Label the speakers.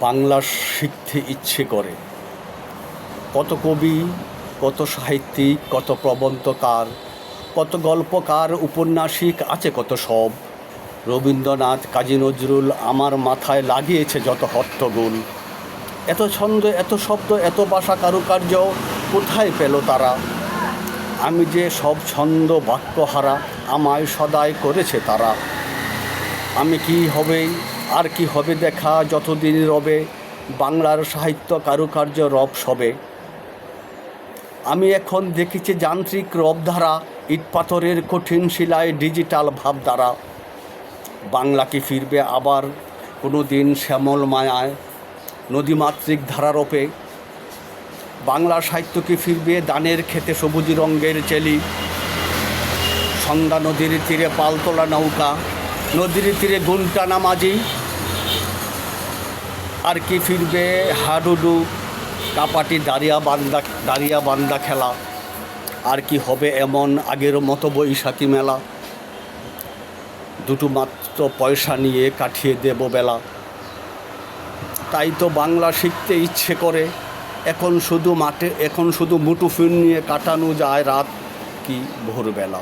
Speaker 1: বাংলা শিখতে ইচ্ছে করে। কত কবি, কত সাহিত্যিক, কত প্রবন্ধকার, কত গল্পকার, উপন্যাসিক আছে কত সব। রবীন্দ্রনাথ, কাজী নজরুল আমার মাথায় লাগিয়েছে যত হট্টগোল। এত ছন্দ, এত শব্দ, এত ভাষা কারুকার্য কোথায় পেল তারা? আমি যে সব ছন্দ বাক্যহারা, আমায় সদাই করেছে তারা। আমি কি হবে আর কি হবে দেখা, যতদিন রবে বাংলার সাহিত্য কারুকার্য রব সবে। আমি এখন দেখেছি যান্ত্রিক রবধারা, ইট পাথরের কঠিন শিলায় ডিজিটাল ভাবধারা। বাংলা কি ফিরবে আবার কোনো দিন শ্যামল মায়ায়, নদীমাতৃক ধারারোপে? বাংলা সাহিত্য কি ফিরবে দানের খেতে সবুজ রঙ্গের চেলি? সন্ধ্যা নদীর তীরে পালতোলা নৌকা, নদীর তীরে গুনটানা মাঝি। আর কি ফিরবে হাডুডু কাপাটি দাঁড়িয়া বান্দা খেলা? আর কি হবে এমন আগের মতো বৈশাখী মেলা? দুটো মাত্র পয়সা নিয়ে কাটিয়ে দেব বেলা। তাই তো বাংলা শিখতে ইচ্ছে করে। এখন শুধু মুঠোফোন নিয়ে কাটানো যায় রাত কি ভোরবেলা।